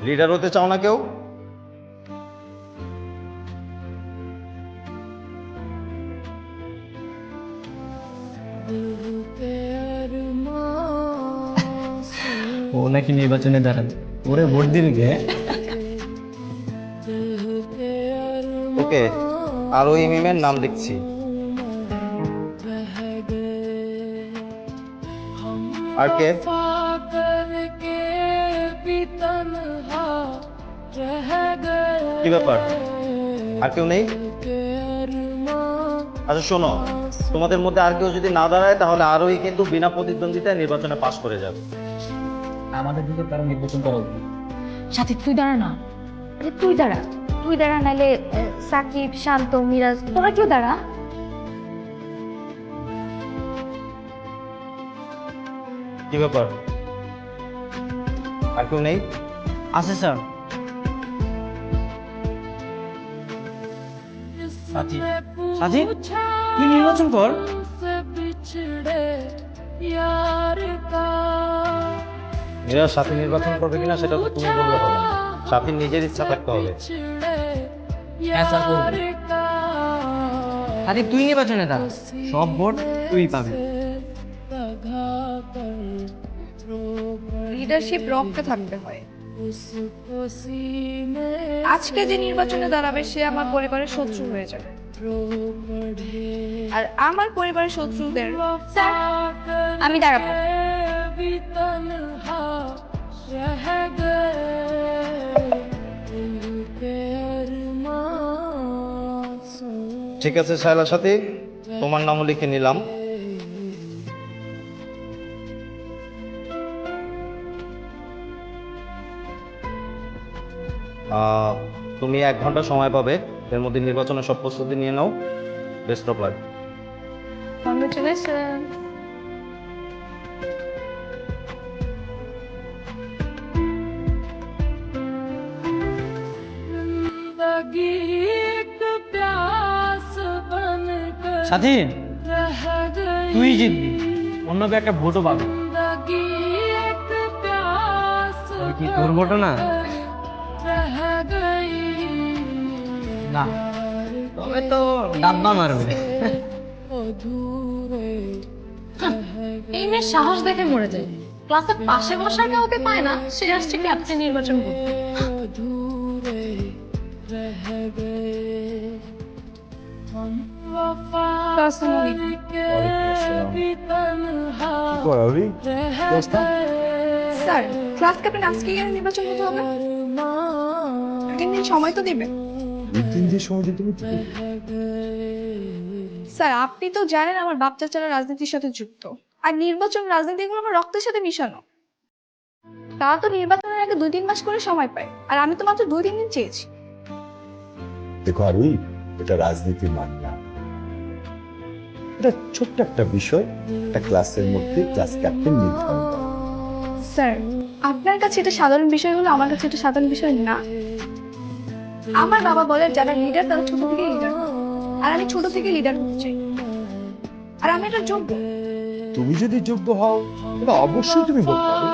Leader হতে চাও না কেউ? ও নাকি নির্বাচনে দাঁড়াবে, ওরে ভোট দিবি কে? ওকে, আরো ইমিমের নাম লিখছি। আর কে? কি ব্যাপার, আর কেউ নেই? আচ্ছা শোনো, তোমাদের মধ্যে আর কেউ যদি না দাঁড়ায় তাহলে আরোই কিন্তু বিনা প্রতিদ্বন্দ্বিতায় নির্বাচনে পাশ করে যাবে। আমাদের দিকে তারা নির্বাচন করা উচিত। সাথী তুই দাঁড়া না। আরে তুই দাঁড়া, তুই দাঁড়া, নাইলে সাকিব, শান্ত, মিরাজ তোরা কেউ দাঁড়া। কি ব্যাপার, আর কেউ নেই? আছে স্যার। সাথী, সাথী তুই নির্বাচন কর। মিরাজ সাথী নির্বাচন করবে কিনা সেটা তো তুমি বললে হবে না, সাথীর নিজের ইচ্ছা থাকতে হবে। হ্যাঁ স্যার করবো। সাথী তুই নির্বাচনে দাঁড়া, সব ভোট তুই পাবি। লিডারশিপ রক্তে থাকতে হয়। আজকে যে নির্বাচনে দাঁড়াবে সে আমার পরিবারের শত্রু হয়ে যাবে, আর আমার পরিবারের শত্রুদের স্যার আমি দাঁড়াবো। ঠিক আছে সায়লা সাথী, তোমার নামও লিখে নিলাম। তুমি 1 ঘন্টা সময় পাবে, এর মধ্যে নির্বাচনের সব প্রস্তুতি নিয়ে নাও। Best of luck. কংগ্রেচুলেশন। সাথী তুই জিতবি, অন্য কেউ একটা ভোটও পাবে। ওই কি তোর ভোটও না? না, তবে তো ডাব্বা মারবে। এই মেয়ের সাহস দেখে মরে যায়। ক্লাসের পাশে বসার কাউকে পায় না, সে আসছে ক্যাপ্টেন নির্বাচন করতে। স্যার ক্লাস ক্যাপ্টেন আজকে কেন নির্বাচন হতে হবে? 2-3 দিন সময় তো দিবে। 2-3 দিন সময় দিতে হবে? স্যার আপনি তো জানেন আমার বাপ চাচারা রাজনীতির সাথে যুক্ত, আর নির্বাচন রাজনীতি এগুলো আমার রক্তের সাথে মিশানো। তারা তো নির্বাচনের আগে 2-3 মাস করে সময় পায়, আর আমি তো মাত্র 2-3 দিন চেয়েছি। দেখো আরুই, এটা রাজনীতির মান না, এটা ছোট্ট একটা বিষয়, একটা ক্লাসের মধ্যে ক্লাস ক্যাপ্টেন নির্ধারণ করা। স্যার আপনার কাছে এটা সাধারণ বিষয় হলো, আমার কাছে এটা সাধারণ বিষয় না। আমার বাবা বলে যারা লিডার তারা ছোট থেকে লিডার, আর আমি ছোট থেকে লিডার হতে চাই, আর আমি এটা যোগ্য। তুমি যদি যোগ্য হও তাহলে অবশ্যই তুমি বলতে পারো।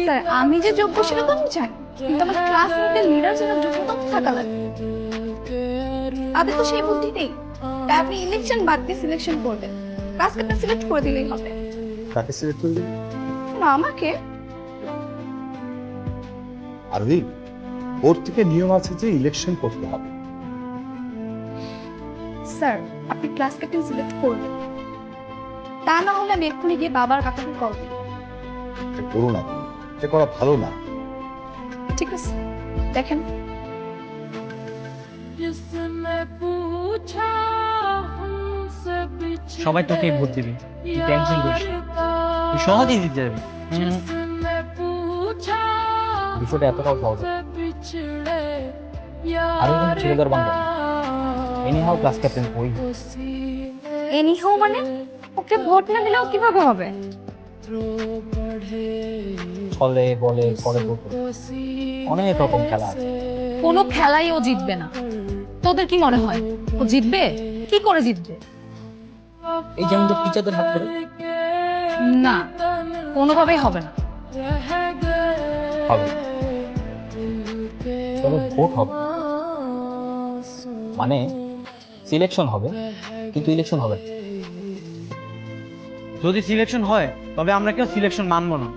স্যার আমি যে যোগ্য সেটা তো আমি জানি, কিন্তু আমার ক্লাসমেটের লিডার যেন যোগ্যতা থাকা লাগবে। তাদের তো সেই বুদ্ধি নেই, তাই আপনি ইলেকশন বাদ দিয়ে সিলেকশন করবেন, ক্লাস ক্যাপ্টেন সিলেক্ট করে দিলেই হবে। কাকে সিলেক্ট করবে? না আমাকে। আরুই, ওর থেকে নিয়ম আছে যে ইলেকশন করতে হবে। স্যার আপনি ক্লাস ক্যাপ্টেন সিলেক্ট করবেন, তা না হলে আমি এক্ষুনি গিয়ে বাবার কাকাকে কল দিই। এটা করো না, এটা করা ভালো না। ঠিক আছে দেখেন। সবাই তোকেই ভোট দিবি, তুই টেনশন করিস না। তুই সহজেই জিতে যাবি। বিষয়টা এতটাও সহজ না। আরো কিন্তু ছেলেদের Bangla any how class captain হই। এনিহাও মানে ওকে ভোট না দিলেও কিভাবে হবে? ছলে বলে করে অনেক রকম খেলা আছে। কোনো খেলাই ও জিতবে না। তোদের কি মনে হয় ও জিতবে? কি করে জিতবে? এই যেমন তো টিচারদের হাত ধরে। না, কোনোভাবেই হবে না। হবে, তবে ভোট হবে না। মানে সিলেকশন হবে কিন্তু ইলেকশন হবে না। যদি সিলেকশন হয় তবে আমরা কেউ সিলেকশন মানবো না।